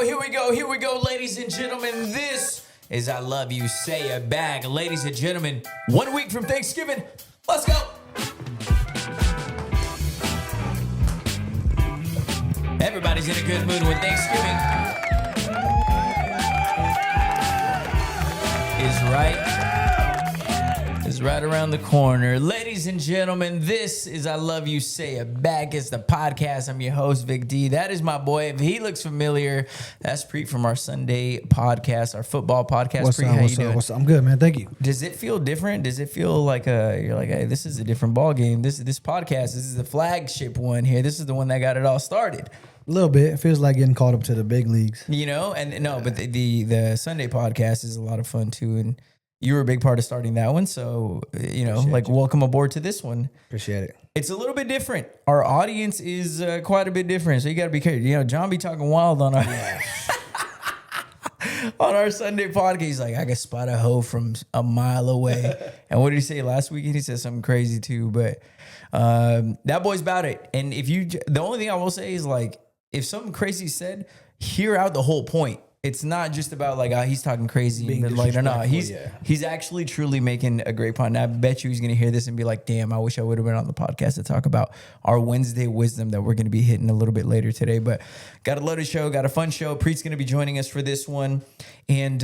Here we go, ladies and gentlemen. This is I Love You Say It Back. Ladies and gentlemen, 1 week from Thanksgiving. Let's go. Everybody's in a good mood when Thanksgiving is right around the corner. Ladies and gentlemen, this is I Love You Say It Back. It's the podcast. I'm your host, Vic D. That is my boy. If he looks familiar, that's Preet from our Sunday podcast, our football podcast. What's Preet, up? how you doing? What's up? I'm good, man. Thank you. Does it feel different? Does it feel like you're like, hey, this is a different ball game? This podcast, this is the flagship one here. This is the one that got it all started. A little bit. It feels like getting called up to the big leagues. You know, and no, but the Sunday podcast is a lot of fun too, and you were a big part of starting that one. So, welcome aboard to this one. Appreciate it. It's a little bit different. Our audience is quite a bit different, so you got to be careful. You know, John be talking wild on our on our Sunday podcast. He's like, I can spot a hoe from a mile away. And what did he say last week? He said something crazy too, but that boy's about it. And the only thing I will say is like, if something crazy said, hear out the whole point. It's not just about like, he's talking crazy, but like, no, he's actually truly making a great point. And I bet you he's going to hear this and be like, damn, I wish I would have been on the podcast to talk about our Wednesday wisdom that we're going to be hitting a little bit later today. But got a loaded show, got a fun show. Preet's going to be joining us for this one. And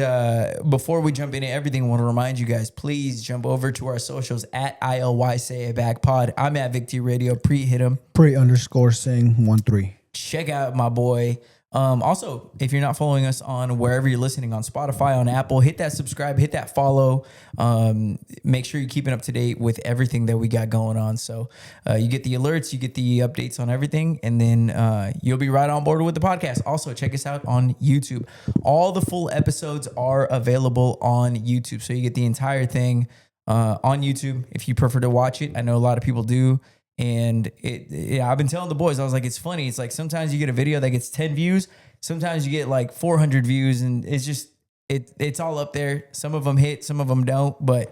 before we jump into everything, I want to remind you guys, please jump over to our socials at ILYSayItBackPod. I'm at Vic T Radio. Preet, hit him. Preet_sing13. Check out my boy. Also, if you're not following us on wherever you're listening, on Spotify, on Apple, hit that subscribe, hit that follow. Make sure you're keeping up to date with everything that we got going on. So you get the alerts, you get the updates on everything, and then you'll be right on board with the podcast. Also, check us out on YouTube. All the full episodes are available on YouTube. So you get the entire thing on YouTube if you prefer to watch it. I know a lot of people do. And I've been telling the boys, I was like, it's funny. It's like sometimes you get a video that gets 10 views. Sometimes you get like 400 views. And it's just, it's all up there. Some of them hit, some of them don't. But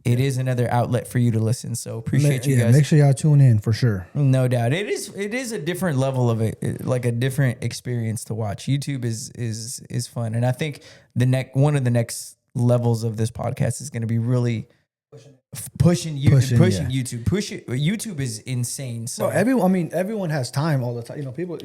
it is another outlet for you to listen. So appreciate you guys. Make sure y'all tune in for sure. No doubt. It is a different level of it, like a different experience to watch. YouTube is fun. And I think one of the next levels of this podcast is going to be really pushing YouTube. YouTube is insane. So everyone has time all the time. You know, people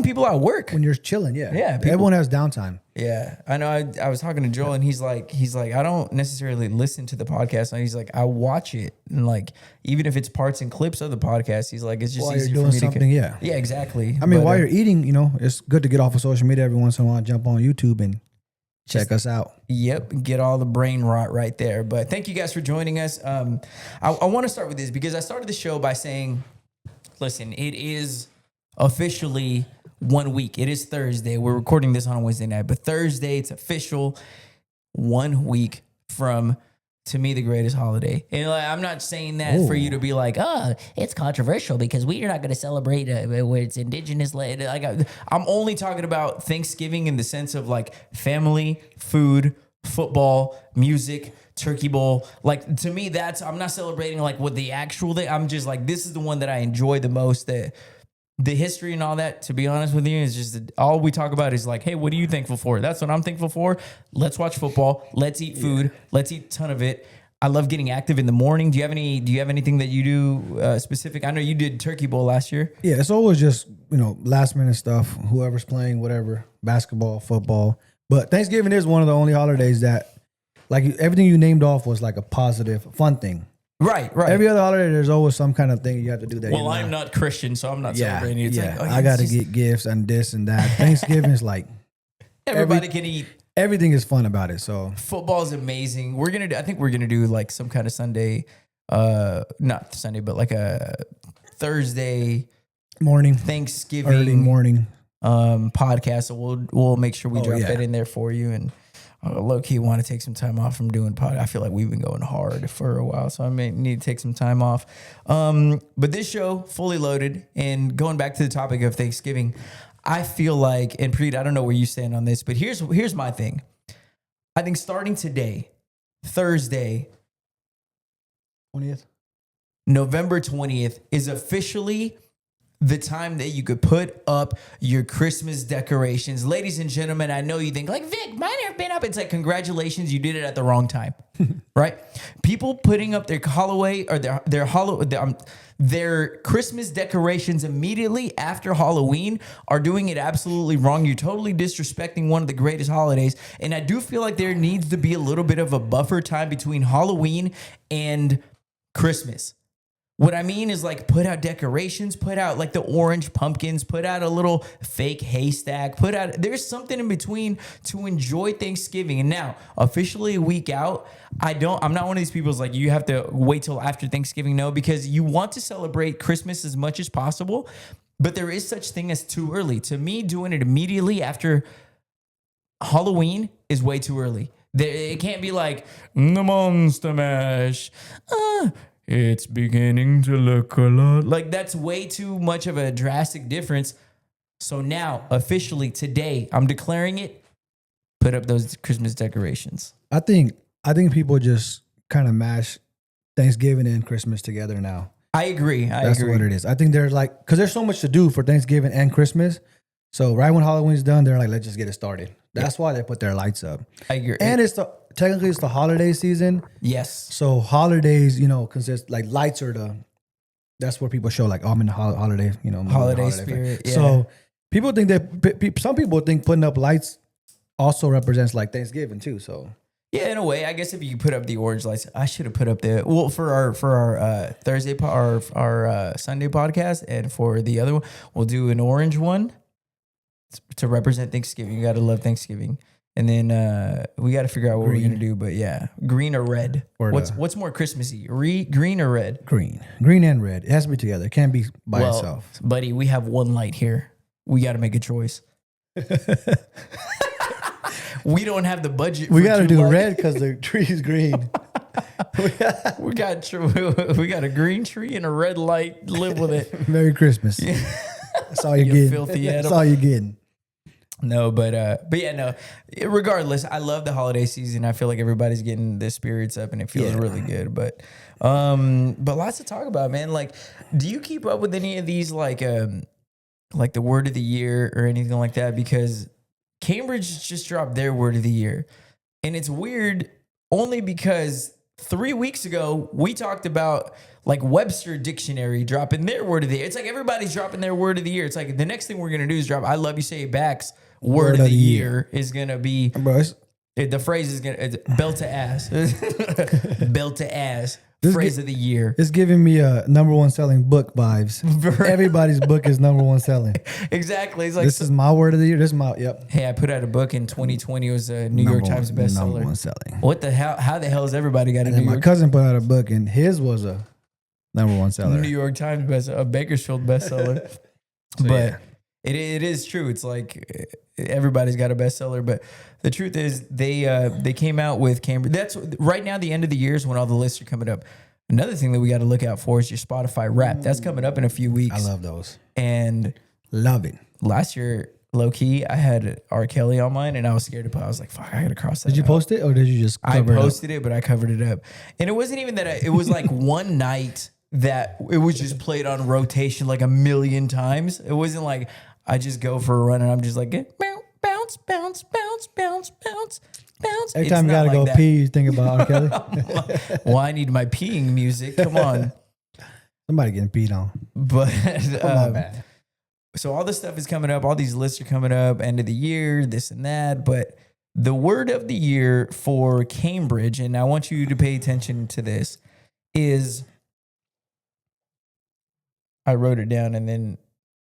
people at work when you're chilling. Yeah. Everyone has downtime. Yeah, I know. I was talking to Joel, and he's like, I don't necessarily listen to the podcast. And he's like, I watch it, and like even if it's parts and clips of the podcast, he's like, it's just while easier you're doing for me something. Yeah, exactly. I mean, while you're eating, you know, it's good to get off of social media every once in a while. Jump on YouTube and check us out. Yep. Get all the brain rot right there. But thank you guys for joining us. I want to start with this because I started the show by saying, listen, it is officially 1 week. It is Thursday. We're recording this on Wednesday night, but Thursday, it's official 1 week from, to me, the greatest holiday. And like, I'm not saying that for you to be like, it's controversial because we're not going to celebrate when it's indigenous. Like, I'm only talking about Thanksgiving in the sense of like family, food, football, music, turkey bowl. Like to me, I'm not celebrating like what the actual thing. I'm just like, this is the one that I enjoy the most. The history and all that, to be honest with you, is just all we talk about is like, hey, what are you thankful for? That's what I'm thankful for. Let's watch football. Let's eat food. Let's eat a ton of it. I love getting active in the morning. Do you have anything that you do specific? I know you did Turkey Bowl last year. Yeah, it's always just, you know, last minute stuff. Whoever's playing, whatever, basketball, football. But Thanksgiving is one of the only holidays that, like, everything you named off was like a positive, fun thing. Right. Every other holiday, there's always some kind of thing you have to do that. Well, I'm not Christian, so I'm not celebrating. It's like, I got to get gifts and this and that. Thanksgiving is like everybody can eat. Everything is fun about it. So football is amazing. I think we're gonna do like some kind of Sunday, not Sunday, but like a Thursday morning, Thanksgiving early morning podcast. So we'll make sure we drop that in there for you. And low key want to take some time off from doing pod. I feel like we've been going hard for a while, so I may need to take some time off. But this show, fully loaded, and going back to the topic of Thanksgiving, I feel like, and Preet, I don't know where you stand on this, but here's my thing. I think starting today, Thursday, 20th, November 20th, is officially the time that you could put up your Christmas decorations. Ladies and gentlemen, I know you think like, Vic, mine have been up. It's like, congratulations, you did it at the wrong time, right? People putting up their Halloween or their Christmas decorations immediately after Halloween are doing it absolutely wrong. You're totally disrespecting one of the greatest holidays. And I do feel like there needs to be a little bit of a buffer time between Halloween and Christmas. What I mean is like put out decorations, put out like the orange pumpkins, put out a little fake haystack, there's something in between to enjoy Thanksgiving. And now officially a week out, I'm not one of these people who's like, you have to wait till after Thanksgiving. No, because you want to celebrate Christmas as much as possible, but there is such thing as too early. To me, doing it immediately after Halloween is way too early. It can't be like the Monster Mash. It's beginning to look a lot like that's way too much of a drastic difference. So now, officially today, I'm declaring it. Put up those Christmas decorations. I think people just kind of mash Thanksgiving and Christmas together now. I agree. That's what it is. I think there's like, because there's so much to do for Thanksgiving and Christmas. So right when Halloween's done, they're like, let's just get it started. That's why they put their lights up. I agree. And technically it's the holiday season. Yes. So holidays, consist like lights are that's where people show like, oh, I'm in the holiday, holiday spirit. Yeah. So people think some people think putting up lights also represents like Thanksgiving too. So yeah, in a way, I guess if you put up the orange lights, I should have put up for our Thursday our Sunday podcast, and for the other one, we'll do an orange one to represent Thanksgiving. You got to love Thanksgiving. And then we got to figure out what we're going to do. But yeah, green or red. What's more Christmassy? Green or red? Green and red. It has to be together. It can't be by itself. Buddy, we have one light here. We got to make a choice. We don't have the budget. We got to do red because the tree is green. we got a green tree and a red light. Live with it. Merry Christmas. Yeah. That's all you're getting. Filthy animal. That's all you're getting. No, but yeah, no. Regardless, I love the holiday season. I feel like everybody's getting their spirits up, and it feels really good. But lots to talk about, man. Like, do you keep up with any of these, like the word of the year or anything like that? Because Cambridge just dropped their word of the year, and it's weird only because 3 weeks ago we talked about like Webster Dictionary dropping their word of the year. It's like everybody's dropping their word of the year. It's like the next thing we're gonna do is drop "I love you, say it back's" word of the year is gonna be. The phrase is gonna belt to ass, belt to ass. Phrase of the year. It's giving me a number one selling book vibes. Everybody's book is number one selling. Exactly. It's like, this is my word of the year. This is my, yep. Hey, I put out a book in 2020. It was a New York Times bestseller. Number one selling. What the hell? How the hell has everybody got a New York? My cousin put out a book and his was a number one seller. New York Times bestseller, a Bakersfield bestseller. So, but yeah. It is true. It's like everybody's got a bestseller, but the truth is they came out with Cambridge. That's right now. The end of the year is when all the lists are coming up. Another thing that we got to look out for is your Spotify Wrap. That's coming up in a few weeks. I love those. And love it. Last year, low key, I had R. Kelly on mine, and I was scared to put. I was like, "Fuck, I gotta cross that." Did you post it or did you just? I posted it, but I covered it up. And it wasn't even that. It was like one night that it was just played on rotation like a million times. It wasn't like I just go for a run and I'm just like bounce, bounce, bounce, bounce, bounce. Bounce. Every time you gotta go pee, you think about R. Kelly. Well, I need my peeing music. Come on. Somebody getting peed on. But so all this stuff is coming up. All these lists are coming up. End of the year, this and that. But the word of the year for Cambridge, and I want you to pay attention to this, is I wrote it down and then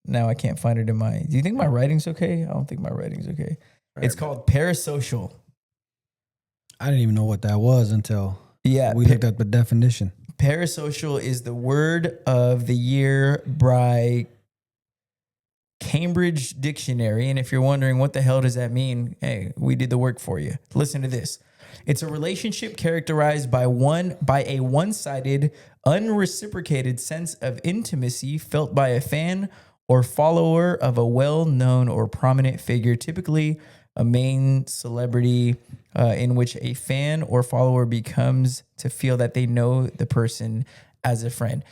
now I can't find it in my. Do you think my writing's okay? I don't think my writing's okay. It's called Parasocial. I didn't even know what that was until we looked up the definition. Parasocial is the word of the year by Cambridge Dictionary. And if you're wondering what the hell does that mean, hey, we did the work for you. Listen to this. It's a relationship characterized by a one-sided, unreciprocated sense of intimacy felt by a fan or follower of a well-known or prominent figure, typically a main celebrity, in which a fan or follower becomes to feel that they know the person as a friend.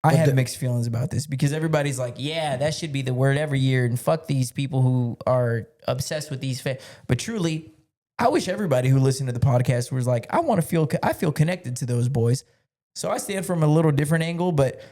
I have mixed feelings about this because everybody's like, yeah, that should be the word every year, and fuck these people who are obsessed with these. But truly, I wish everybody who listened to the podcast was like, I feel connected to those boys. So I stand from a little different angle, but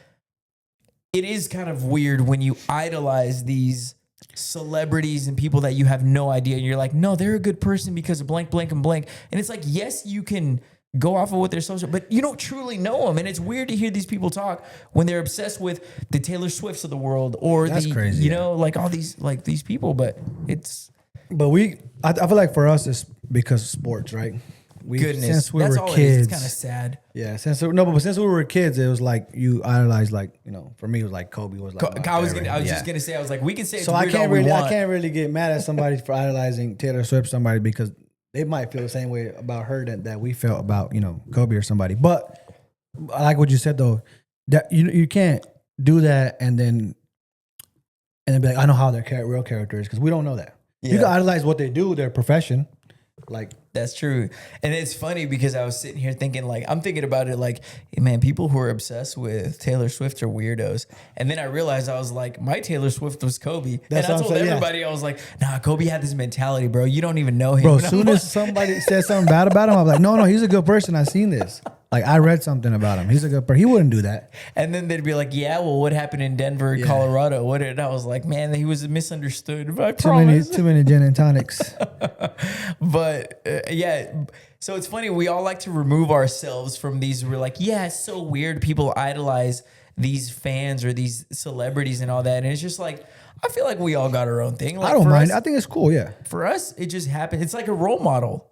it is kind of weird when you idolize these celebrities and people that you have no idea. And you're like, no, they're a good person because of blank, blank, and blank. And it's like, yes, you can go off of what they're social, but you don't truly know them. And it's weird to hear these people talk when they're obsessed with the Taylor Swifts of the world or That's crazy, you know, like all these, like these people, but it's. But I feel like for us, it's because of sports, right? Since we That's were all kids, it is. It's kind of sad. Yeah, since we were kids, it was like you idolized, like, you know, for me it was like Kobe was like. I was just gonna say, I was like, we can say. So I can't really get mad at somebody for idolizing Taylor Swift, somebody, because they might feel the same way about her that we felt about, you know, Kobe or somebody. But I like what you said though, that you can't do that and then be like, I know how their real character is, because we don't know that. Yeah. You can idolize what they do, their profession. Like, that's true. And it's funny because I was sitting here thinking, like, I'm thinking about it like, hey, man, people who are obsessed with Taylor Swift are weirdos. And then I realized, I was like, my Taylor Swift was Kobe. And I told everybody, I was like, nah, Kobe had this mentality, bro. You don't even know him. Bro, as soon as somebody said something bad about him, I'm like, no, he's a good person. I've seen this. Like, I read something about him. He's a good person. He wouldn't do that. And then they'd be like, yeah, well, what happened in Denver, Colorado? And I was like, man, he was misunderstood. Too many gin and tonics. But yeah, so it's funny. We all like to remove ourselves from these. We're like, yeah, it's so weird. People idolize these fans or these celebrities and all that. And it's just like, I feel like we all got our own thing. Like, I don't mind. I think it's cool. Yeah. For us, it just happened. It's like a role model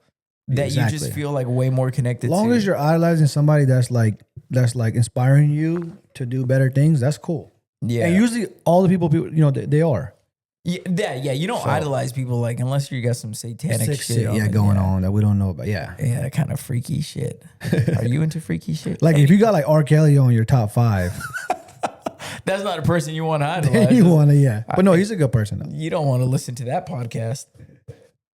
that you just feel like way more connected to. As long as you're idolizing somebody that's like inspiring you to do better things, that's cool. Yeah. And usually all the people, you know, they are. Yeah. You don't idolize people, like, unless you got some satanic shit going on that we don't know about. Yeah. Yeah, kind of freaky shit. Are you into freaky shit? Like, if you got like R. Kelly on your top 5. That's not a person you want to idolize. You want to, but no, he's a good person though. You don't want to listen to that podcast.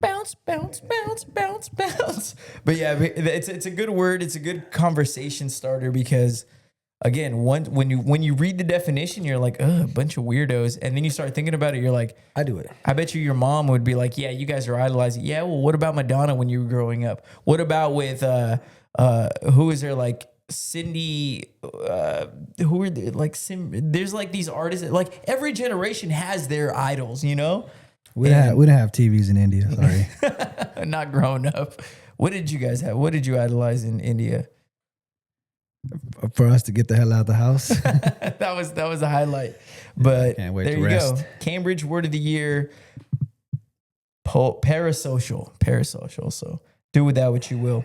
Bounce, bounce, bounce, bounce, bounce. But yeah, it's a good word. It's a good conversation starter because, again, when you read the definition, you're like, a bunch of weirdos. And then you start thinking about it, you're like, I do it. I bet you your mom would be like, yeah, you guys are idolizing. Yeah, well, what about Madonna when you were growing up? What about with, who is there, like, Cindy, who are they? Like, there's like these artists, like every generation has their idols, you know? We didn't have TVs in India. Sorry, not growing up. What did you guys have? What did you idolize in India? For us to get the hell out of the house. that was a highlight. But can't wait there to you rest. go. Cambridge Word of the Year. Parasocial. So do with that what you will.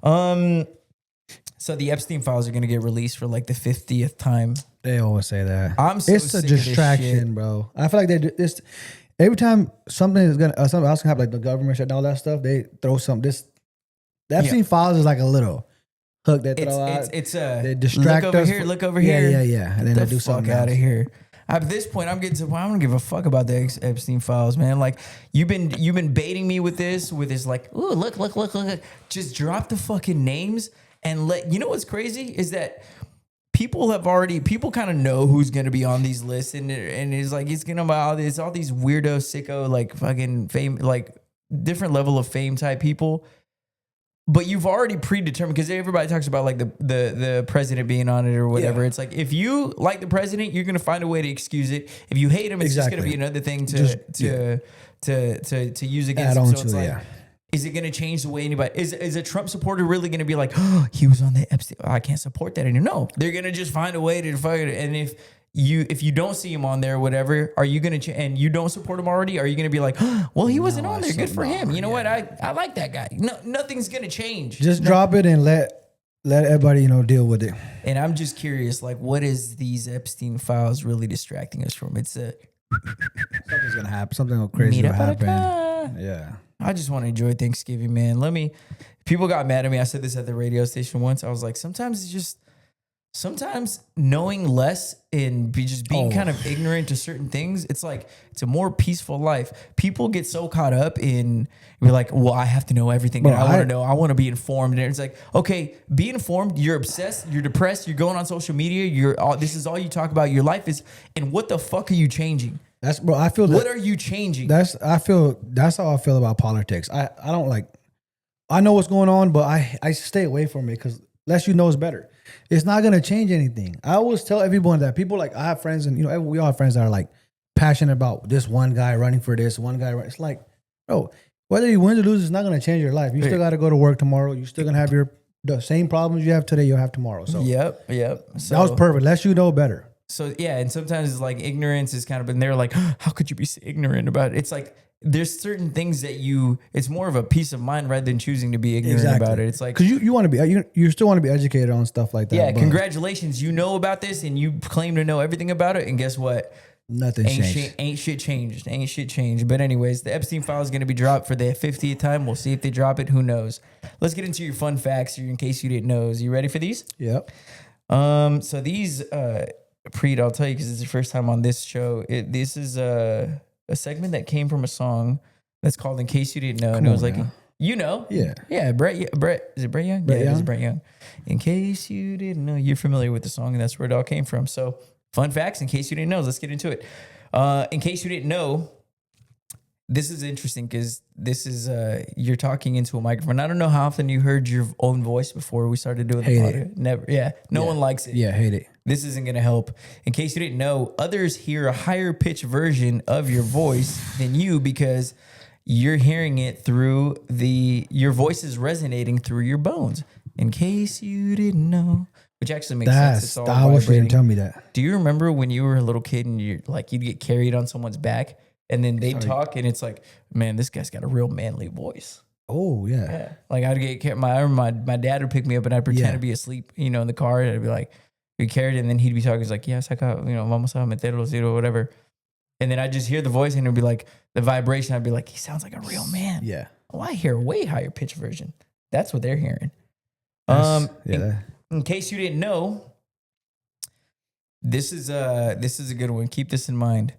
So the Epstein files are going to get released for like the 50th time. They always say that. It's a distraction, bro. I feel like they do this. Every time something else can happen, like the government shut down all that stuff, they throw something. The Epstein files is like a little hook they throw out. They distract us. Look over here. Yeah. And then they do something out of here. At this point, I'm getting to. I don't give a fuck about the Epstein files, man. Like you've been baiting me with this like, ooh, look. Just drop the fucking names and you know what's crazy is that. People kind of know who's going to be on these lists, and it's like it's going to be all these weirdo, sicko, like fucking fame, like different level of fame type people. But you've already predetermined, because everybody talks about like the president being on it or whatever. Yeah. It's like if you like the president, you're going to find a way to excuse it. If you hate him, it's just going to be another thing to use against him. So it's like. Is it going to change the way anybody is a Trump supporter really going to be like, oh, he was on the Epstein? Oh, I can't support that anymore. No, they're going to just find a way to fuck it. And if you don't see him on there or whatever, are you going to and you don't support him already? Are you going to be like, oh, well, he wasn't on there. Good for him. You know what? I like that guy. No, nothing's going to change. Just drop it and let everybody deal with it. And I'm just curious, like, what is these Epstein files really distracting us from? Something's going to happen. Something crazy will happen. Yeah. I just want to enjoy Thanksgiving, man. People got mad at me. I said this at the radio station once. I was like, sometimes sometimes knowing less and just being kind of ignorant to certain things, it's like it's a more peaceful life. People get so caught up in you're like, well, I have to know everything. Bro, I want to know. I want to be informed. And it's like, okay, be informed. You're obsessed. You're depressed. You're going on social media. This is all you talk about. Your life is. And what the fuck are you changing? That's bro. I feel. What are you changing? That's how I feel about politics. I don't like. I know what's going on, but I stay away from it because less you know is better. It's not gonna change anything. I always tell everyone that people like I have friends and we all have friends that are like passionate about this one guy running for this one guy. It's like, bro, whether you win or lose, it's not gonna change your life. You still got to go to work tomorrow. You still gonna have the same problems you have today. You'll have tomorrow. So yep. So, that was perfect. Less you know, better. So yeah, and sometimes it's like ignorance is kind of, and they're like, how could you be so ignorant about it? It's like there's certain things that it's more of a peace of mind rather than choosing to be ignorant about it. It's like because you want to be you still want to be educated on stuff like that. Yeah, congratulations, you know about this and you claim to know everything about it, and guess what? Nothing changed. Ain't shit changed. But anyways, the Epstein file is going to be dropped for the 50th time. We'll see if they drop it. Who knows? Let's get into your fun facts here in case you didn't know. You ready for these? Yep. So these Preet, I'll tell you because it's the first time on this show. This is a segment that came from a song that's called "In Case You Didn't Know," and it was like, yeah, Brett. Is it Brett Young? It is Brett Young. In case you didn't know, you're familiar with the song, and that's where it all came from. So, fun facts. In case you didn't know, let's get into it. In case you didn't know, this is interesting because this is you're talking into a microphone. I don't know how often you heard your own voice before we started doing the podcast. Never. Yeah, no one likes it. Yeah, hate it. This isn't going to help. In case you didn't know, others hear a higher pitch version of your voice than you because you're hearing it through your voice is resonating through your bones. In case you didn't know, which actually makes sense. It's all I wish you didn't tell me that. Do you remember when you were a little kid and you'd get carried on someone's back and then they'd talk and it's like, man, this guy's got a real manly voice. Oh yeah. Like I'd get carried. My dad would pick me up and I'd pretend to be asleep, in the car, and I'd be like, be carried, and then he'd be talking. He's like, yes, I got, vamos a meterlos, whatever. And then I just hear the voice, and it'd be like the vibration. I'd be like, he sounds like a real man. Yeah. Oh, I hear a way higher pitch version. That's what they're hearing. In case you didn't know, this is a good one. Keep this in mind.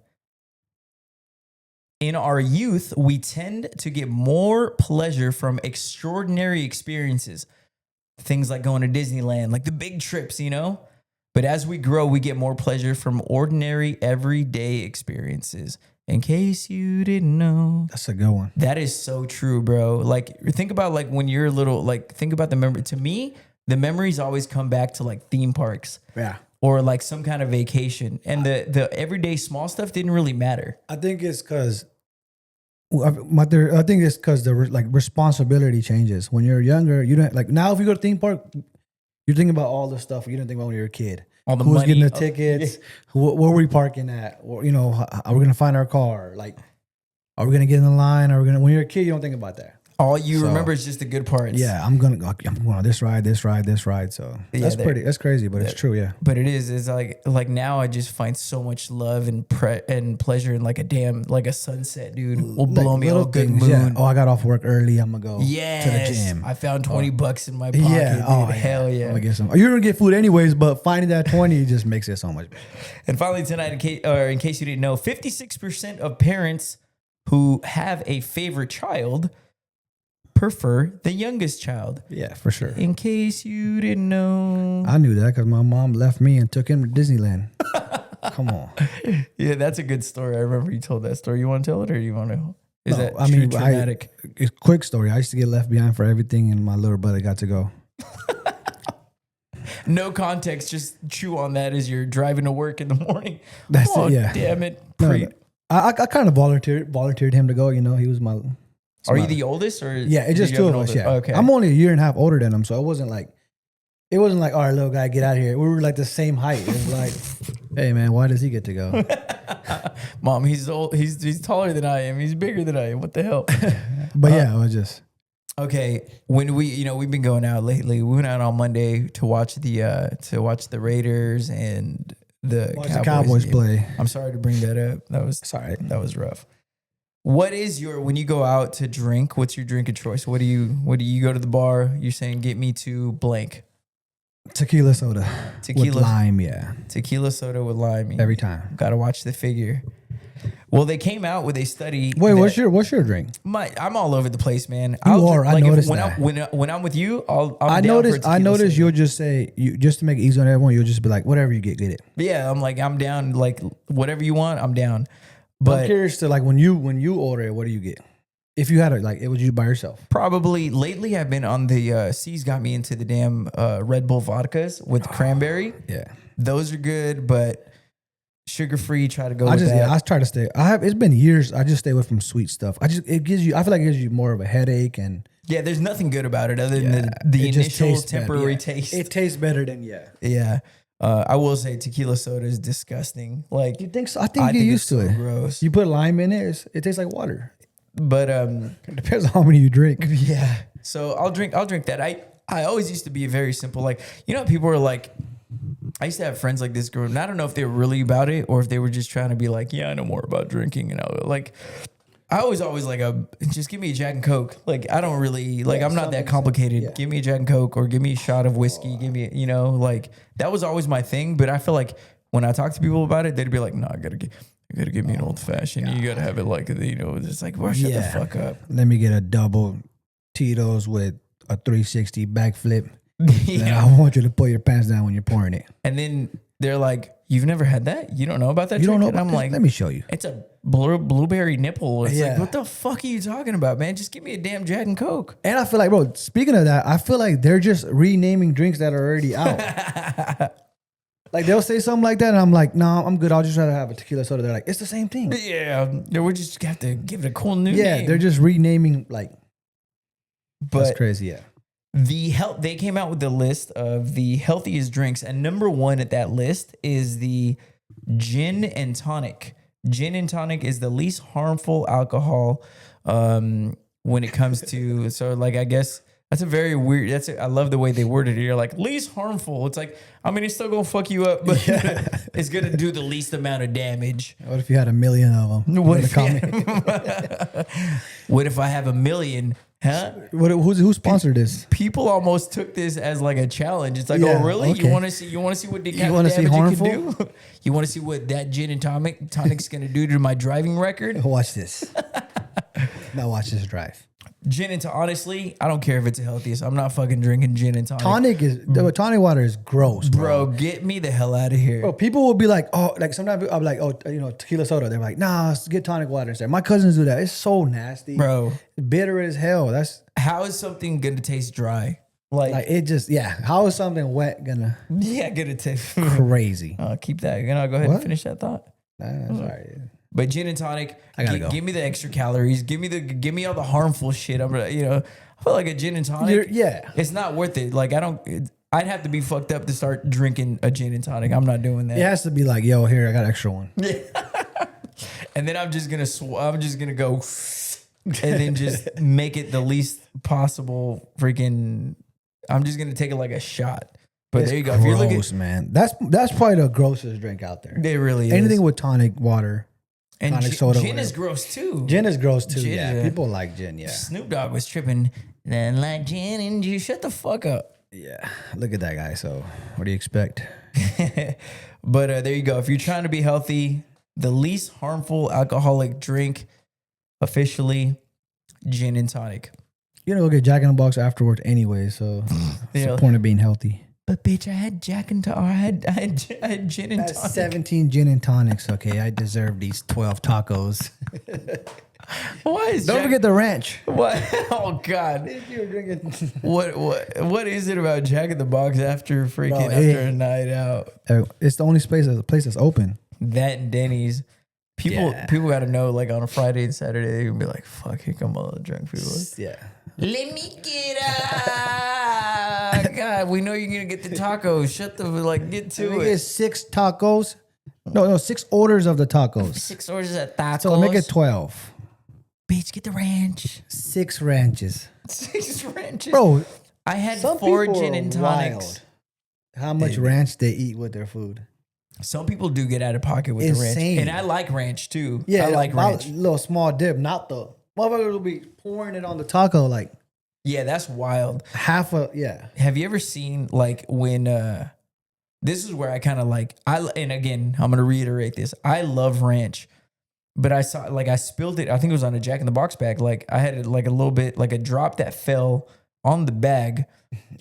In our youth, we tend to get more pleasure from extraordinary experiences. Things like going to Disneyland, like the big trips, But as we grow, we get more pleasure from ordinary, everyday experiences. In case you didn't know. That's a good one. That is so true, bro. Like, think about like when you're little, like think about the memory. To me, the memories always come back to like theme parks. Yeah. Or like some kind of vacation. And the everyday small stuff didn't really matter. I think it's because the responsibility changes. When you're younger, you don't like now if you go to theme park, you're thinking about all the stuff you didn't think about when you were a kid. All the Who's money, getting the tickets? Where we parking at? Or, are we gonna find our car? Like, are we gonna get in the line? When you're a kid, you don't think about that. All you remember is just the good parts. Yeah, I'm going on this ride. So that's crazy, but it's true. Yeah, but it's like now I just find so much love and pleasure in like a sunset, dude. Will blow me out good mood. Yeah. Oh, I got off work early. I'm gonna go to the gym. I found $20 in my pocket. Yeah. Oh, dude. Hell yeah. I'm gonna get some. You're gonna get food anyways, but finding that 20 just makes it so much better. And finally tonight, in case you didn't know, 56% of parents who have a favorite child prefer the youngest child. Yeah, for sure. In case you didn't know. I knew that because my mom left me and took him to Disneyland. Come on. Yeah, that's a good story. I remember you told that story. You want to tell it or you want to? Dramatic? It's a quick story. I used to get left behind for everything and my little brother got to go. No context. Just chew on that as you're driving to work in the morning. That's it, yeah. Damn it. No. I kind of volunteered him to go. He was my... Are you the oldest or? Yeah, it's just two of us. Yeah. Okay. I'm only a year and a half older than him, so it wasn't like, all right, little guy, get out of here. We were like the same height. It was like, hey man, why does he get to go? Mom, he's old. He's taller than I am. He's bigger than I am. What the hell? But yeah, it was just okay. When we've been going out lately. We went out on Monday to watch the Raiders and the Cowboys play. I'm sorry to bring that up. That was rough. What is when you go out to drink, what's your drink of choice? What do you go to the bar? You're saying, get me to blank. Tequila soda. Tequila with lime, yeah. Tequila soda with lime. Every time. Got to watch the figure. Well, they came out with a study. Wait, what's your drink? I'm all over the place, man. You are. I noticed when that. when I'm with you, I noticed you'll just say just to make it easy on everyone. You'll just be like, whatever you get it. Yeah, I'm down. Like whatever you want, I'm down. But I'm curious to like when you order it, what do you get? If you had it, like, would you by yourself? Probably lately, I've been on the C's got me into the damn Red Bull vodkas with cranberry. Yeah, those are good, but sugar free. Try to go. With that. Yeah, I try to stay. It's been years. I just stay away from sweet stuff. I feel like it gives you more of a headache and. Yeah, there's nothing good about it other than the initial temporary taste. It tastes better than Yeah. I will say tequila soda is disgusting. Like you think so? I think you get used to it. Gross. You put lime in it, it tastes like water. But it depends on how many you drink. Yeah. So I'll drink that. I always used to be very simple. Like, you know, people are like, I used to have friends like this girl, and I don't know if they were really about it or if they were just trying to be like, yeah, I know more about drinking. And I was always like just give me a Jack and Coke. Like, I don't really, like, I'm not that complicated. Yeah. Give me a Jack and Coke or give me a shot of whiskey. Give me, like, that was always my thing. But I feel like when I talk to people about it, they'd be like, no, you gotta give me an old fashioned. You gotta have it like, it's like, well, shut the fuck up. Let me get a double Tito's with a 360 backflip. Yeah. I want you to pull your pants down when you're pouring it. And then they're like, you've never had that? You don't know about that? You don't know? And I'm like, let me show you. It's a blueberry nipple. It's like, what the fuck are you talking about, man? Just give me a damn Jack and Coke. And I feel like, bro, speaking of that, I feel like they're just renaming drinks that are already out. Like they'll say something like that, and I'm like, no, I'm good. I'll just rather have a tequila soda. They're like, it's the same thing. Yeah, we just have to give it a cool new name. Yeah, they're just renaming but that's crazy. Yeah. They came out with the list of the healthiest drinks, and number one at that list is the gin and tonic. Gin and tonic is the least harmful alcohol when it comes to. So, like, I guess that's a very weird. I love the way they worded it. You're like least harmful. It's like, I mean, it's still gonna fuck you up, but it's gonna do the least amount of damage. What if you had 1 million of them? What if I have 1 million? Huh? Who sponsored this? People almost took this as like a challenge. It's like, oh, really? Okay. You want to see what the kind of damage you can do? You want to see what that gin and tonic's going to do to my driving record? Watch this. Now watch this drive. Gin and tonic, honestly, I don't care if it's the healthiest. I'm not fucking drinking gin and tonic. Tonic water is gross, bro. Get me the hell out of here. Bro, people will be like, oh, like sometimes I'll be like, oh, tequila soda. They're like, nah, let's get tonic water instead. My cousins do that. It's so nasty, bro. Bitter as hell. How is something gonna taste dry? Like it just, how is something wet gonna taste crazy? Keep that. Go ahead and finish that thought. Nah, sorry. But gin and tonic, I gotta go. Give me the extra calories. Give me all the harmful shit. I feel like a gin and tonic. It's not worth it. Like I'd have to be fucked up to start drinking a gin and tonic. I'm not doing that. It has to be like, yo, here I got an extra one. Yeah. And then I'm just gonna go, and then just make it the least possible. Freaking, I'm just gonna take it like a shot. But there you go. Gross, if you're looking, man. That's probably the grossest drink out there. It really is. Anything with tonic water. And tonic soda, gin is gross too. Gin is gross too. Gin, people like gin. Yeah. Snoop Dogg was tripping. Then like gin and juice. Shut the fuck up. Yeah. Look at that guy. So what do you expect? But there you go. If you're trying to be healthy, the least harmful alcoholic drink, officially, gin and tonic. You're gonna go get Jack in the Box afterwards anyway. So what's the point of being healthy? But bitch, I had I had gin and tonic. 17 gin and tonics. Okay, I deserve these 12 tacos. Why is Don't forget the ranch. What? Oh God! You're drinking. What is it about Jack in the Box after a night out? It's the only place that's open. That and Denny's. People got to know, like on a Friday and Saturday, they're gonna be like, "Fuck, here come all the drunk people." Yeah. Let me get up. God, we know you're gonna get the tacos. Get to it. Get 6 tacos. No, 6 orders of the tacos. 6 orders of tacos. So make it 12. Bitch, get the ranch. 6 ranches. 6 ranches. Bro, I had 4 gin and tonics. Wild. How much ranch they eat with their food. Some people do get out of pocket with the ranch. And I like ranch too. Yeah, I like ranch. A little small dip, not the motherfuckers will be pouring it on the taco like. Yeah, that's wild. Yeah. Have you ever seen like when this is where I kind of like and again, I'm gonna reiterate this. I love ranch, but I saw like I spilled it. I think it was on a Jack in the Box bag. Like I had like a little bit, like a drop that fell on the bag.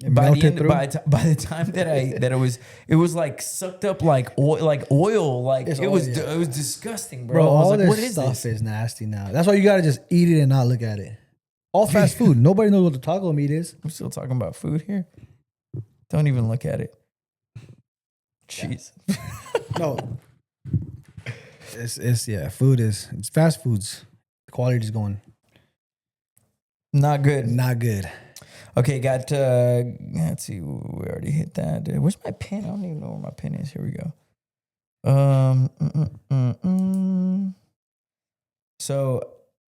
By the end, by the time that it was like sucked up like oil, like it was disgusting, bro. I was all like, this what is stuff this? is nasty now. That's why you gotta just eat it and not look at it. All fast food. Nobody knows what the taco meat is. I'm still talking about food here. Don't even look at it. Jeez. No. It's fast foods. The quality is going Not good. not good. Okay, got let's see, we already hit that. Where's my pen? I don't even know where my pen is. Here we go. So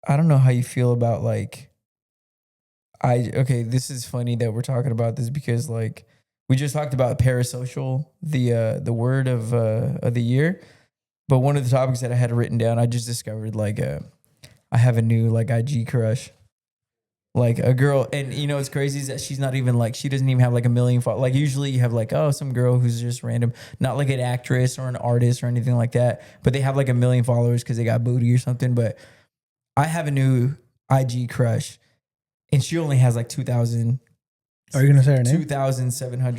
I don't know how you feel about like this is funny that we're talking about this because like we just talked about parasocial, the word of the year. But one of the topics that I had written down, I just discovered like I have a new like IG crush. Like a girl, and you know what's crazy is that she's not even like, she doesn't even have like a million followers. Like usually you have like, oh, some girl who's just random, not like an actress or an artist or anything like that, but they have like a million followers because they got booty or something. But I have a new IG crush, and she only has like 2,000. Are you gonna say her name? 2,700.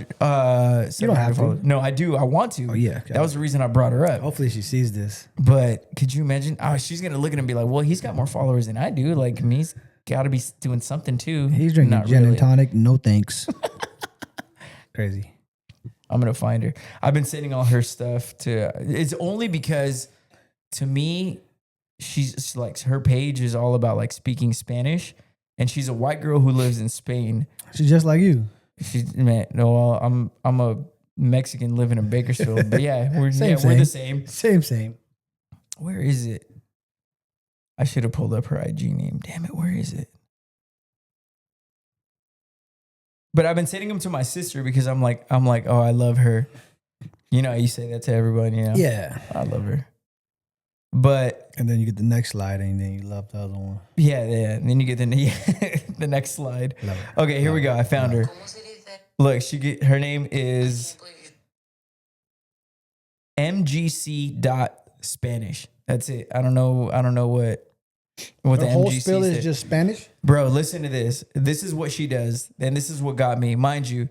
You don't have to. No, I do. I want to. Oh yeah. That was the reason I brought her up. Hopefully she sees this. But could you imagine? Oh, she's gonna look at him and be like, well, he's got more followers than I do. Like he's got to be doing something too. He's drinking Not gin really. and tonic. No thanks. Crazy. I'm gonna find her. I've been sending all her stuff to. It's only because, to me, she's like her page is all about like speaking Spanish, and she's a white girl who lives in Spain. She's just like you. She's man. No, I'm a Mexican living in Bakersfield, but yeah, we're Same. the same. Same. Where is it? I should have pulled up her IG name. Damn it, where is it? But I've been sending them to my sister because I'm like, oh, I love her. You know, you say that to everyone, you know? Yeah. I love her. But And then you get the next slide and then you love the other one. yeah. And then you get the next slide. Love it. Okay, here we go. I found her. Look, her name is MGC.Spanish. That's it. I don't know what The the whole MGC spill is said. just Spanish? Bro, listen to this. This is what she does. And this is what got me. Mind you,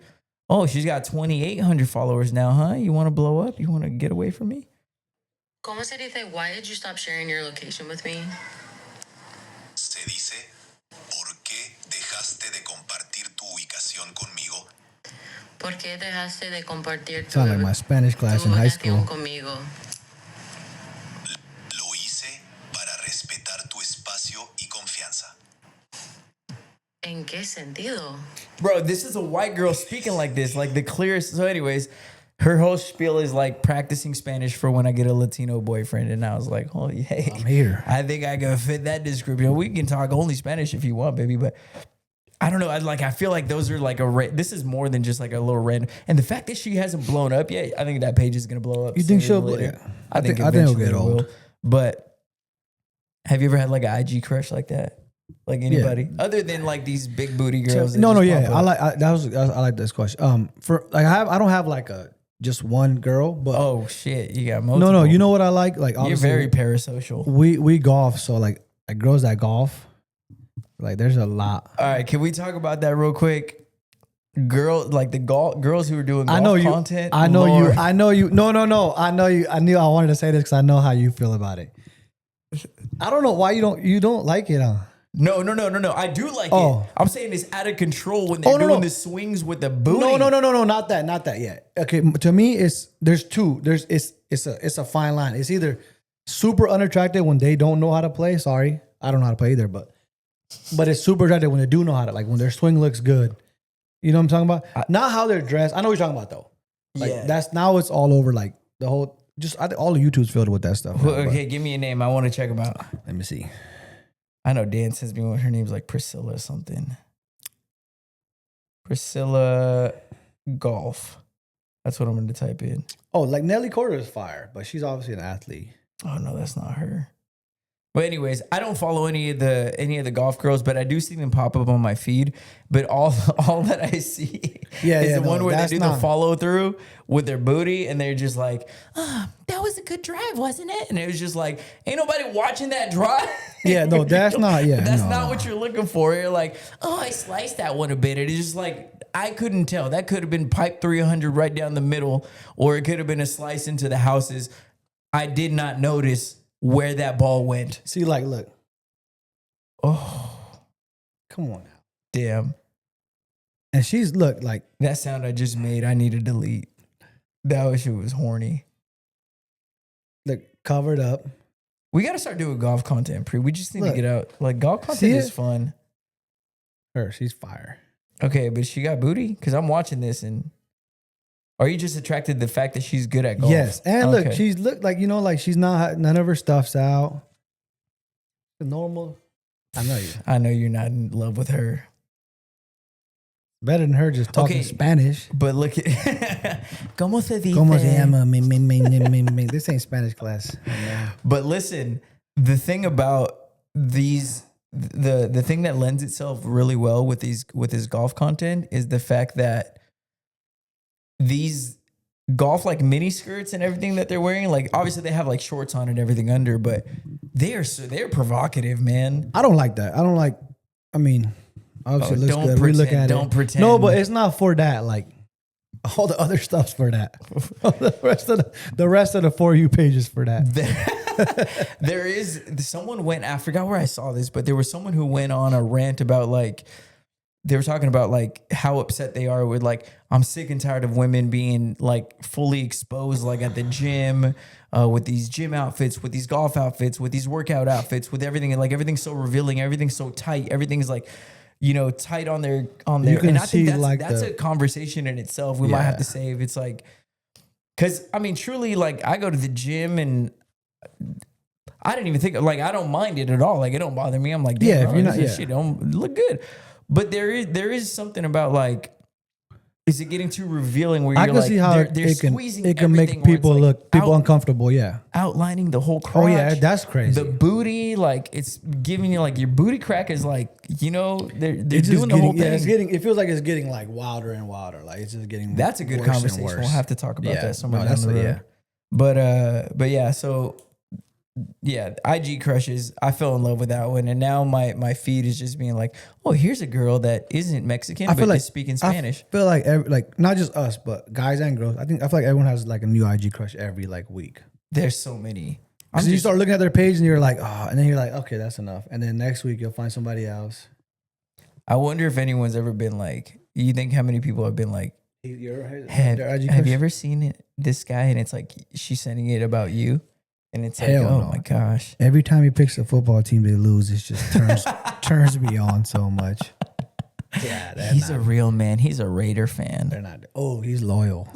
oh, she's got 2,800 followers now, huh? You want to blow up? You want to get away from me? ¿Cómo se dice, why did you stop sharing your location with me? Se dice, ¿por qué dejaste de compartir tu ubicación conmigo? ¿Por qué dejaste de compartir tu, Sound like my Spanish class tu in high ubicación school. conmigo? Lo hice para respetar tu espacio y confianza. ¿En qué sentido? Bro, this is a white girl speaking like this, like the clearest. So anyways, her whole spiel is like practicing Spanish for when I get a Latino boyfriend. And I was like, oh, hey, I'm here. I think I can fit that description. We can talk only Spanish if you want, baby. But I don't know. I feel like those are like this is more than just like a little random. And the fact that she hasn't blown up yet, I think that page is going to blow up. You think sooner she'll or later. yeah. I think it'll eventually get it old. will. But have you ever had like an IG crush like that? Like anybody other than like these big booty girls? No, that yeah. just pop up? I like this question. For like I don't have like a just one girl, but Oh shit, you got multiple. no. You know what I like? Like You're obviously, very parasocial. we golf, so like girls that golf, like there's a lot. All right, can we talk about that real quick? Like the girls who are doing golf I know you. content. I know Lord. you. I know you. No. I know you. I knew I wanted to say this because I know how you feel about it. I don't know why you don't like it. Huh? No. I do like Oh. it. I'm saying it's out of control when they're Oh, no, doing no. the swings with the booty. No, not that yet. Okay, to me, there's two. It's a fine line. It's either super unattractive when they don't know how to play. Sorry, I don't know how to play either, but it's super attractive when they do know how to. Like when their swing looks good. You know what I'm talking about? Not how they're dressed. I know what you're talking about though. Like Yeah. that's now it's all over. Like the whole I think all the YouTube's filled with that stuff. now, but Okay, give me a name. I want to check them out. let me see. I know Dan sends me one. Her name's like Priscilla something. Priscilla Golf. That's what I'm going to type in. Oh, like Nelly Corder is fire, but she's obviously an athlete. Oh no, that's not her. But anyways, I don't follow any of the golf girls, but I do see them pop up on my feed. But all that I see is the one where they do the follow through with their booty, and they're just like, "Oh, that was a good drive, wasn't it?" And it was just like, ain't nobody watching that drive. Yeah, no, that's not. Yeah, that's not what you're looking for. You're like, oh, I sliced that one a bit. It's just like I couldn't tell. That could have been pipe 300 right down the middle, or it could have been a slice into the houses. I did not notice where that ball went. See, like, look. Oh, come on now. Damn. And she's look like that sound I just made. I need to delete. That shit was horny. Look, covered up. We got to start doing golf content, Pre. We just need to get out. Like, golf content is fun. She's fire. Okay, but she got booty? Because I'm watching this and... Are you just attracted to the fact that she's good at golf? Yes. And look, she's looked like, like she's not, none of her stuff's out. Normal. I know you're not in love with her. Better than her just talking Spanish. But look at... ¿Cómo se dice? ¿Cómo se llama? This ain't Spanish class. But listen, the thing about these... The thing that lends itself really well with this golf content is the fact that these golf like mini skirts and everything that they're wearing, like obviously they have like shorts on and everything under, but they're provocative, man. I don't like that. I mean, obviously it looks good. We look at it. Don't pretend. No, but it's not for that. Like all the other stuff's for that. the rest of the For You pages for that. There is someone went. I forgot where I saw this, but there was someone who went on a rant about like. They were talking about like how upset they are with like, I'm sick and tired of women being like fully exposed, like at the gym, with these gym outfits, with these golf outfits, with these workout outfits, with everything. And like everything's so revealing, everything's so tight, everything's like, tight on their. And I think that's a conversation in itself. We might have to save. It's like, cause I mean, truly, like I go to the gym and I didn't even think like, I don't mind it at all. Like it don't bother me. I'm like, damn, if you're not, shit don't look good. But there is something about like, is it getting too revealing where you're like, see how they're squeezing it can make people look uncomfortable, outlining the whole crotch. Oh yeah, that's crazy. The booty, like it's giving you like your booty crack is like, they're doing the whole thing. It feels like it's getting like wilder and wilder. Like it's just getting that's a good conversation. We'll have to talk about that somewhere down the road. Yeah. But yeah, so yeah, IG crushes. I fell in love with that one, and now my feed is just being like, oh, here's a girl that isn't Mexican, but is speaking Spanish. I feel like like not just us, but guys and girls. I feel like everyone has like a new IG crush every like week. There's so many. Because you start looking at their page and you're like, oh, and then you're like, okay, that's enough. And then next week you'll find somebody else. I wonder if anyone's ever been like, you think how many people have been like, have you ever seen this guy and it's like she's sending it about you? And it's like, oh my gosh. Every time he picks a football team they lose, it just turns me on so much. Yeah, he's a real man. He's a Raider fan. They're not. Oh, he's loyal.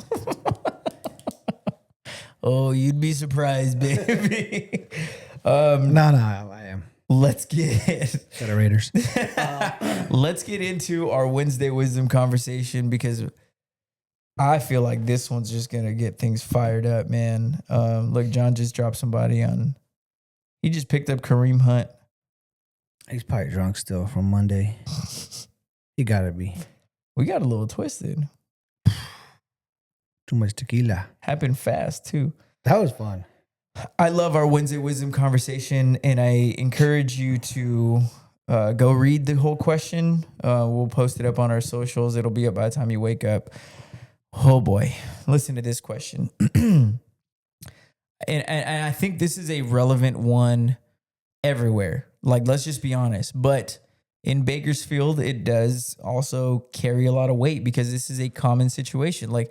Oh, you'd be surprised, baby. No, I am. Let's get the Raiders. Let's get into our Wednesday wisdom conversation because I feel like this one's just going to get things fired up, man. Look, John just dropped somebody on. He just picked up Kareem Hunt. He's probably drunk still from Monday. He got to be. We got a little twisted. Too much tequila. Happened fast, too. That was fun. I love our Wednesday wisdom conversation, and I encourage you to go read the whole question. We'll post it up on our socials. It'll be up by the time you wake up. Oh boy, listen to this question. and I think this is a relevant one everywhere. Like, let's just be honest. But in Bakersfield, it does also carry a lot of weight because this is a common situation. Like,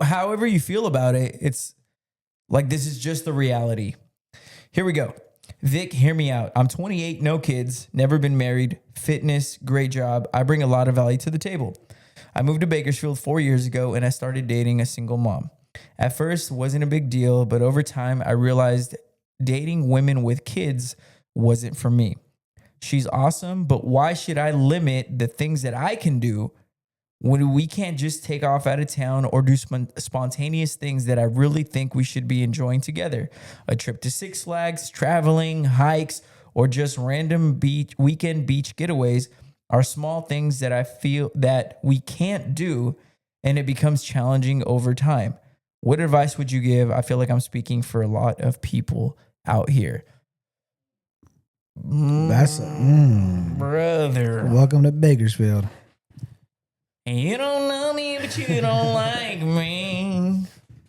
however you feel about it, it's like this is just the reality. Here we go. Vic, hear me out. I'm 28, no kids, never been married, fitness, great job. I bring a lot of value to the table. I moved to Bakersfield 4 years ago and I started dating a single mom. At first, wasn't a big deal, but over time, I realized dating women with kids wasn't for me. She's awesome, but why should I limit the things that I can do when we can't just take off out of town or do spontaneous things that I really think we should be enjoying together. A trip to Six Flags, traveling, hikes, or just random weekend beach getaways are small things that I feel that we can't do, and it becomes challenging over time. What advice would you give? I feel like I'm speaking for a lot of people out here. That's Brother. welcome to Bakersfield. You don't know me, but you don't like me.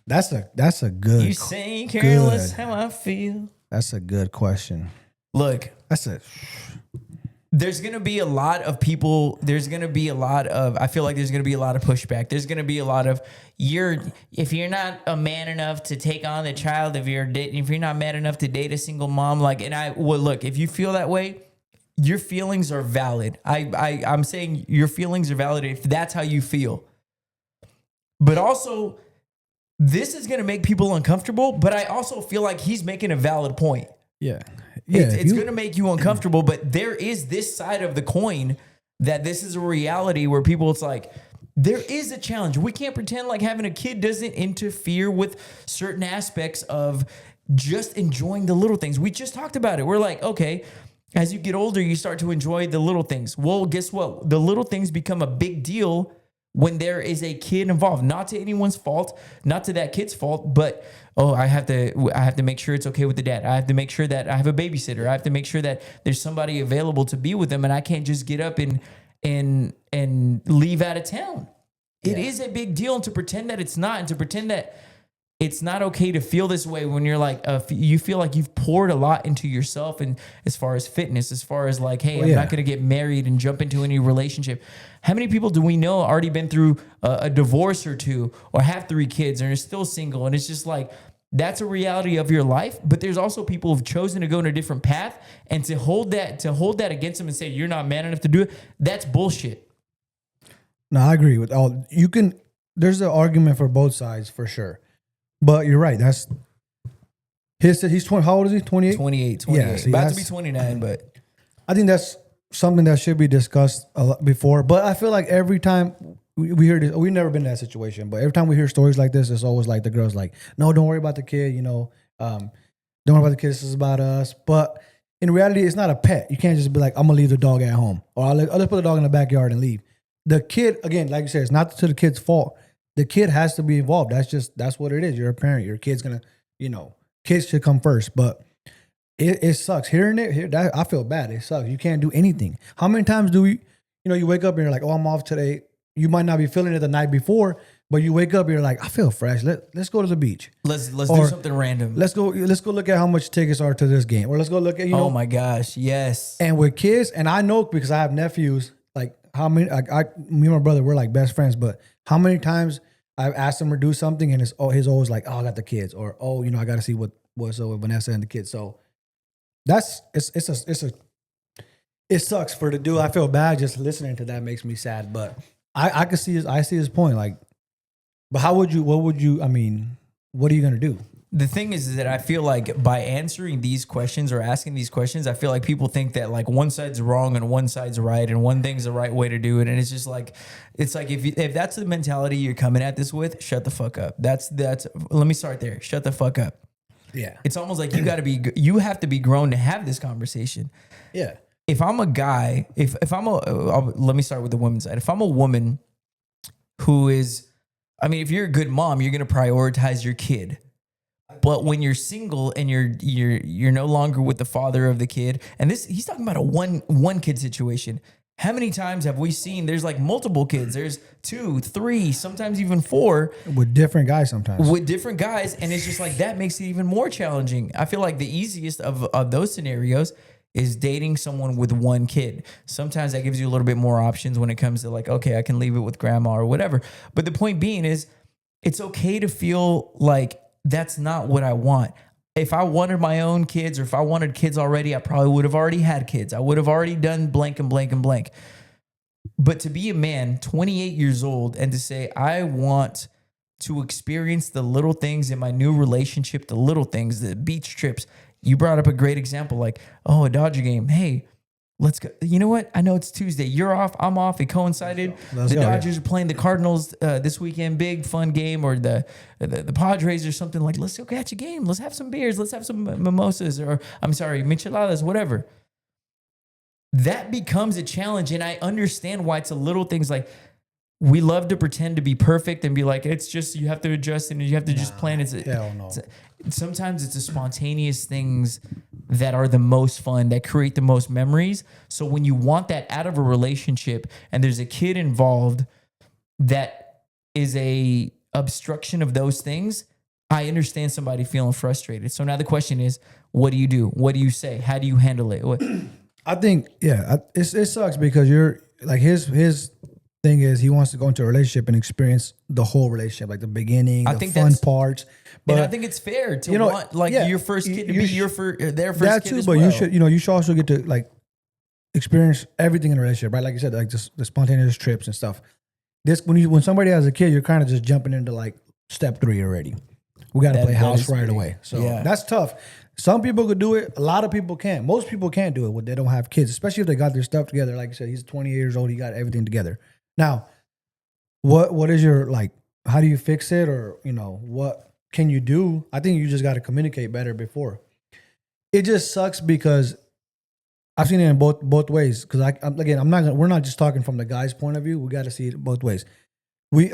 That's a good. You say careless good. how I feel. That's a good question. Look, there's going to be a lot of people. There's going to be a lot of, I feel like there's going to be a lot of pushback. There's going to be a lot of, if you're not a man enough to take on the child, if you're not man enough to date a single mom, look, if you feel that way, your feelings are valid. I'm saying your feelings are valid if that's how you feel. But also, this is going to make people uncomfortable, but I also feel like he's making a valid point. Yeah. It's going to make you uncomfortable, but there is this side of the coin that this is a reality where people, it's like, there is a challenge. We can't pretend like having a kid doesn't interfere with certain aspects of just enjoying the little things. We just talked about it. We're like, okay, as you get older, you start to enjoy the little things. Well, guess what? The little things become a big deal when there is a kid involved. Not to anyone's fault, not to that kid's fault, but I have to make sure it's okay with the dad. I have to make sure that I have a babysitter. I have to make sure that there's somebody available to be with them, and I can't just get up and leave out of town. Yeah. It is a big deal, and to pretend that it's not, and to pretend that it's not okay to feel this way when you're like, you feel like you've poured a lot into yourself, and as far as fitness, as far as like, hey, I'm not going to get married and jump into any relationship. How many people do we know already been through a divorce or two, or have 3 kids and are still single? And it's just like, that's a reality of your life. But there's also people who've chosen to go in a different path, and to hold that against them and say you're not man enough to do it, that's bullshit. No, I agree with all. There's an argument for both sides for sure. But you're right. He's 20. How old is he? 28? 28. Yeah, see, about to be 29, but I think that's something that should be discussed a lot before. But I feel like every time we hear this, we've never been in that situation, but every time we hear stories like this, it's always like the girl's like, no, don't worry about the kid, don't worry about the kid, this is about us. But in reality, it's not a pet. You can't just be like, I'm going to leave the dog at home, or I'll just put the dog in the backyard and leave. The kid, again, like you said, it's not to the kid's fault. The kid has to be involved. That's what it is. You're a parent. Your kid's going to, kids should come first. But it sucks. Hearing it, I feel bad. It sucks. You can't do anything. How many times do you wake up and you're like, oh, I'm off today. You might not be feeling it the night before, but you wake up and you're like, I feel fresh. Let's go to the beach. Let's do something random. Let's go look at how much tickets are to this game. Or let's go look at, Oh my gosh, yes. And with kids, and I know because I have nephews, like how many, me and my brother, we're like best friends, but how many times I've asked him to do something and he's always like, oh, I got the kids, or I got to see what's up with Vanessa and the kids. So it sucks for the dude. I feel bad just listening to that, makes me sad, but I can see his point. Like, but what are you going to do? The thing is that I feel like by answering these questions or asking these questions, I feel like people think that like one side's wrong and one side's right, and one thing's the right way to do it. And it's just like, it's like, if that's the mentality you're coming at this with, shut the fuck up. That's, let me start there. Shut the fuck up. Yeah. It's almost like you have to be grown to have this conversation. Yeah. If I'm a guy, let me start with the women's side. If I'm a woman who is, if you're a good mom, you're going to prioritize your kid. But when you're single and you're no longer with the father of the kid, and he's talking about a one kid situation. How many times have we seen there's like multiple kids? There's 2, 3, sometimes even 4. With different guys sometimes. And it's just like that makes it even more challenging. I feel like the easiest of those scenarios is dating someone with one kid. Sometimes that gives you a little bit more options when it comes to like, okay, I can leave it with grandma or whatever. But the point being is, it's okay to feel like that's not what I want. If I wanted my own kids, or if I wanted kids already, I probably would have already had kids. I would have already done blank and blank and blank. But to be a man, 28 years old, and to say, I want to experience the little things in my new relationship, the little things, the beach trips. You brought up a great example, like, a Dodger game. Hey, Let's go. You know what? I know it's Tuesday. You're off. I'm off. It coincided. Let's the go, Dodgers are playing the Cardinals this weekend. Big fun game, or the Padres or something. Like, let's go catch a game. Let's have some beers. Let's have some mimosas, or I'm sorry, micheladas, whatever. That becomes a challenge, and I understand why it's a little things like we love to pretend to be perfect and be like, it's just you have to adjust and you have to just plan. Hell no. Sometimes it's the spontaneous things that are the most fun, that create the most memories. So when you want that out of a relationship and there's a kid involved that is a obstruction of those things, I understand somebody feeling frustrated. So now the question is, what do you do? What do you say? How do you handle it? I think, it sucks because you're like his thing is he wants to go into a relationship and experience the whole relationship, like the beginning, the fun parts. But and I think it's fair to want your first kid to be their first that kid too, as but well. you should also get to like experience everything in a relationship, right? Like you said, like just the spontaneous trips and stuff. This when somebody has a kid, you're kind of just jumping into like step 3 already. We got to play house right away. So that's tough. Some people could do it. A lot of people can't. Most people can't do it when they don't have kids, especially if they got their stuff together. Like you said, he's 20 years old. He got everything together. Now, what is your, like, how do you fix it? Or, what can you do? I think you just got to communicate better before. It just sucks because I've seen it in both ways. Because we're not just talking from the guy's point of view. We got to see it both ways.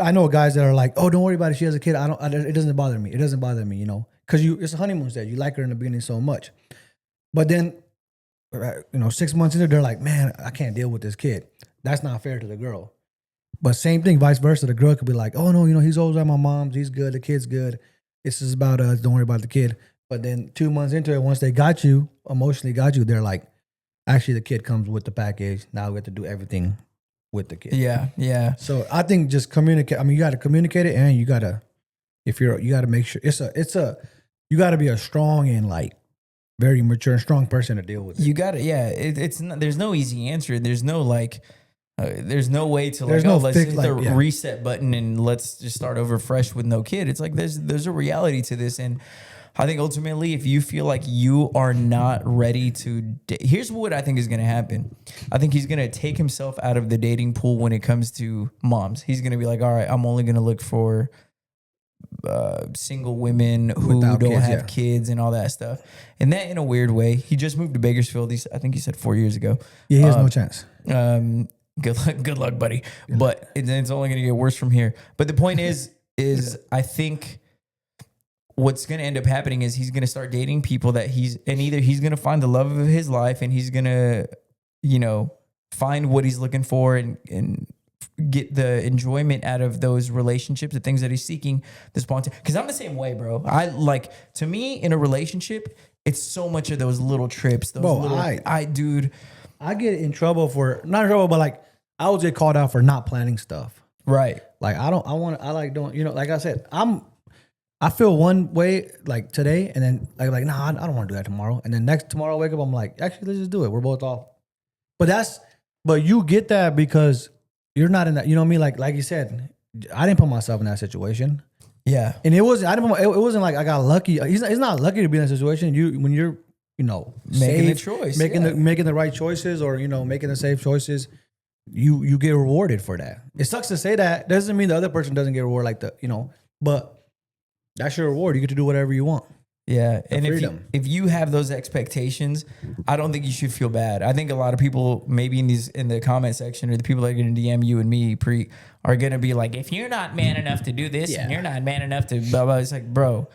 I know guys that are like, oh, don't worry about it. She has a kid. It doesn't bother me. It doesn't bother me, because it's a honeymoon stage. You like her in the beginning so much. But then, 6 months into, they're like, man, I can't deal with this kid. That's not fair to the girl. But same thing, vice versa. The girl could be like, oh, no, he's always at my mom's. He's good. The kid's good. This is about us. Don't worry about the kid. But then 2 months into it, once they emotionally got you, they're like, actually, the kid comes with the package. Now we have to do everything with the kid. Yeah. So I think just communicate. I mean, you got to communicate it, and you got to make sure you got to be a strong and like very mature and strong person to deal with it. You got to, it's not, there's no easy answer. There's no like, there's no way to let's hit the reset button and let's just start over fresh with no kid. It's like, there's a reality to this. And I think ultimately, if you feel like you are not ready to, here's what I think is going to happen. I think he's going to take himself out of the dating pool when it comes to moms. He's going to be like, all right, I'm only going to look for single women who don't have kids and all that stuff. And that, in a weird way, he just moved to Bakersfield. I think he said 4 years ago. Yeah, he has no chance. Good luck, buddy. But it's only going to get worse from here. But the point is I think what's going to end up happening is he's going to start dating people that either he's going to find the love of his life and he's going to, find what he's looking for and get the enjoyment out of those relationships, the things that he's seeking, the spontaneous. Because I'm the same way, bro. To me, in a relationship, it's so much of those little trips. Dude. I get in trouble not in trouble, but like I always get called out for not planning stuff. Right. Like like I said, I feel one way like today, and then like nah, I don't want to do that tomorrow. And then tomorrow I wake up, I'm like, actually, let's just do it. We're both off. But you get that because you're not in that. You know what I mean? Like you said, I didn't put myself in that situation. Yeah. And it wasn't like I got lucky. He's not lucky to be in that situation. When you're making the choice, making the right choices, or making the safe choices, you get rewarded for that. It sucks to say that. Doesn't mean the other person doesn't get rewarded but that's your reward. You get to do whatever you want. Yeah. And if you have those expectations, I don't think you should feel bad. I think a lot of people maybe in the comment section, or the people that are going to DM you and me are going to be like, if you're not man enough to do this and you're not man enough to blah, blah. It's like, bro,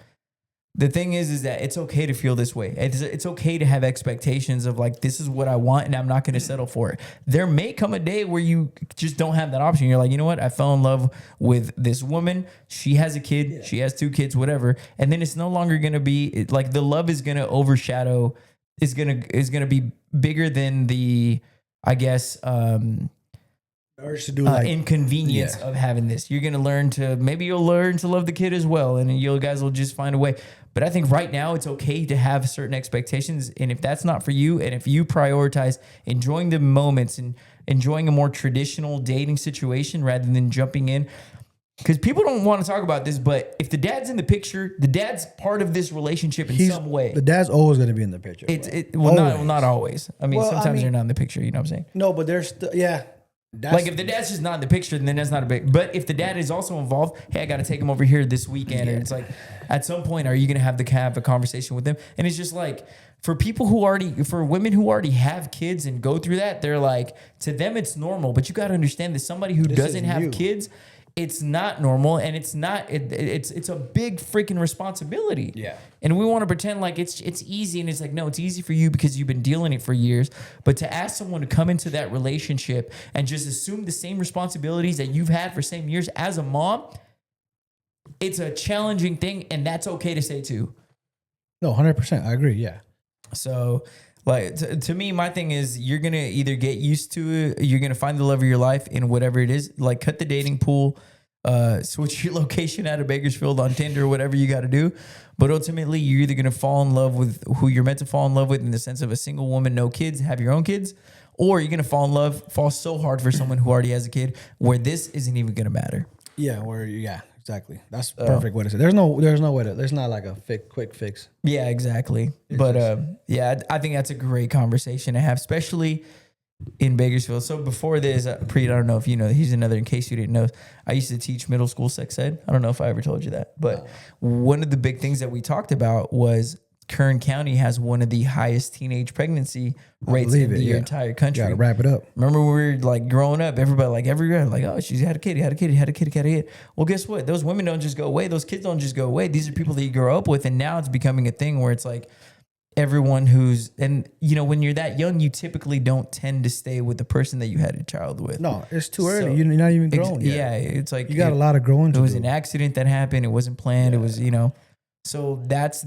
the thing is that it's okay to feel this way. It's okay to have expectations of like, this is what I want and I'm not going to settle for it. There may come a day where you just don't have that option. You're like, you know what? I fell in love with this woman. She has a kid. Yeah. She has 2 kids, whatever. And then it's no longer going to be like the love is going to overshadow, is going to be bigger than the, I guess, urge to do inconvenience of having this. You'll learn to love the kid as well. And you guys will just find a way. But I think right now it's okay to have certain expectations. And if that's not for you, and if you prioritize enjoying the moments and enjoying a more traditional dating situation rather than jumping in, because people don't want to talk about this, but if the dad's in the picture, the dad's part of this relationship in some way. The dad's always going to be in the picture. Not always. I mean, sometimes they're not in the picture. You know what I'm saying? No, but there's like if the dad's just not in the picture, then that's not a big. But if the dad is also involved, hey, I got to take him over here this weekend, and it's like, at some point, are you going to have a conversation with them? And it's just like for women who already have kids and go through that, they're like, to them it's normal. But you got to understand that somebody who doesn't have kids, it's not normal, and it's a big freaking responsibility. Yeah. And we want to pretend like it's easy, and it's like, no, it's easy for you because you've been dealing it for years. But to ask someone to come into that relationship and just assume the same responsibilities that you've had for same years as a mom, it's a challenging thing, and that's okay to say too. No, 100%. I agree. Yeah. So, like, to me, my thing is you're going to either get used to it, you're going to find the love of your life in whatever it is, like cut the dating pool, switch your location out of Bakersfield on Tinder or whatever you got to do. But ultimately, you're either going to fall in love with who you're meant to fall in love with in the sense of a single woman, no kids, have your own kids, or you're going to fall so hard for someone who already has a kid where this isn't even going to matter. Yeah, exactly. That's perfect way to say. There's no way to. There's not like a quick fix. Yeah, exactly. But I think that's a great conversation to have, especially in Bakersfield. So before this, Preet, I don't know if you know, here's another in case you didn't know. I used to teach middle school sex ed. I don't know if I ever told you that, but one of the big things that we talked about was Kern County has one of the highest teenage pregnancy rates in the entire country. Gotta wrap it up. Remember when we were like growing up, everybody like every year, like, oh, she's had a kid. Well, guess what? Those women don't just go away. Those kids don't just go away. These are people that you grow up with. And now it's becoming a thing where it's like everyone when you're that young, you typically don't tend to stay with the person that you had a child with. No, it's too early. You're not even grown yet. Yeah, it's like you got a lot of growing to do. It was an accident that happened. It wasn't planned. It was, So that's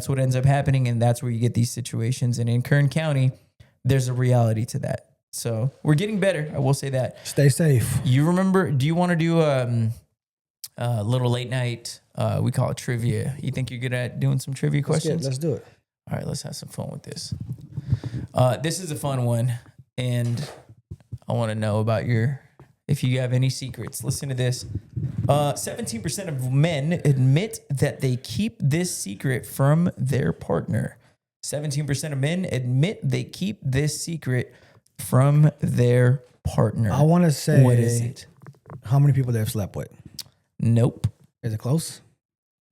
what ends up happening, and that's where you get these situations. And in Kern County, there's a reality to that. So we're getting better. I will say that. Stay safe. You remember? Do you want to do a little late night? We call it trivia. You think you're good at doing some trivia questions? Let's do it. All right, let's have some fun with this. This is a fun one, and I want to know about if you have any secrets. Listen to this. 17% of men admit that they keep this secret from their partner. 17% of men admit they keep this secret from their partner. I want to say, what is it? How many people they've slept with? Nope. Is it close?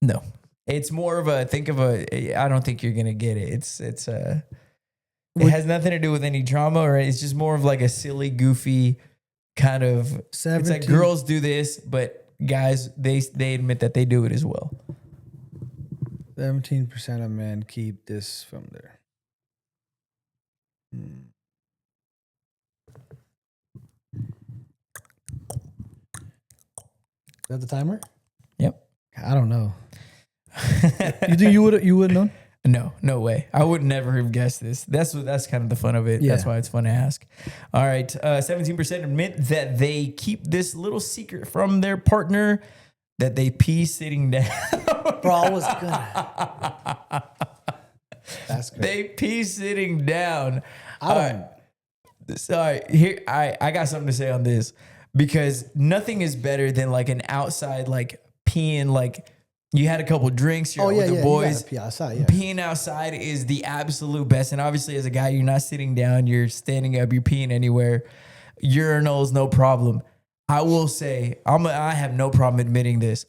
No. It's more of I don't think you're going to get it. It has nothing to do with any drama, or it's just more of like a silly, goofy kind of, 17. It's like girls do this, but guys, they admit that they do it as well. 17% of men keep this from their. Is that the timer? Yep. I don't know. You think you would know? No way. I would never have guessed this. That's kind of the fun of it. Yeah. That's why it's fun to ask. All right. 17% admit that they keep this little secret from their partner, that they pee sitting down. Bro, I was good. That's great. They pee sitting down. I don't. Sorry. Here, I got something to say on this, because nothing is better than like an outside, like peeing, like you had a couple drinks, you're out with the boys. Pee outside, yeah. Peeing outside is the absolute best. And obviously, as a guy, you're not sitting down, you're standing up, you're peeing anywhere. Urinals, no problem. I will say, I have no problem admitting this.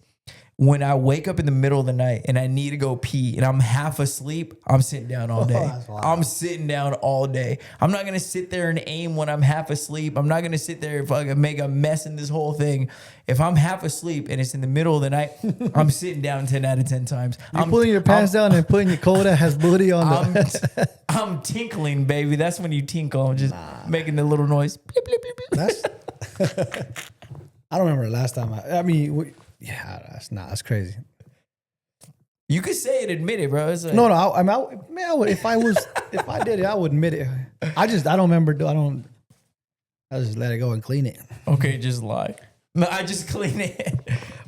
When I wake up in the middle of the night and I need to go pee and I'm half asleep, I'm sitting down all day. I'm sitting down all day. I'm not going to sit there and aim when I'm half asleep. I'm not going to sit there and fucking make a mess in this whole thing. If I'm half asleep and it's in the middle of the night, I'm sitting down 10 out of 10 times. You're pulling your pants down and putting your coat that has booty on the... I'm tinkling, baby. That's when you tinkle. I'm just making the little noise. Bleep, bleep, bleep, bleep. I don't remember the last time that's crazy. You could say it, admit it, bro. It's like, I would, if I did it, I would admit it. I don't remember. I just let it go and clean it. Okay, just lie. No, I just clean it.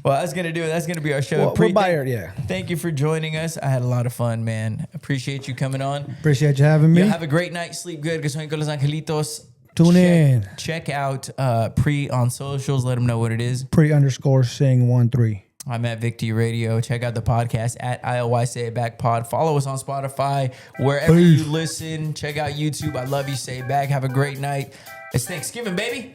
Well, that's going to do it. That's going to be our show. Thank you for joining us. I had a lot of fun, man. Appreciate you coming on. Appreciate you having me. Have a great night. Sleep good. Que soy con los angelitos. Tune in. Check out Pre on socials. Let them know what it is. Pre_sing13. I'm at Victory Radio. Check out the podcast at ILY Say It Back Pod. Follow us on Spotify, wherever you listen. Check out YouTube. I love you. Say it back. Have a great night. It's Thanksgiving, baby.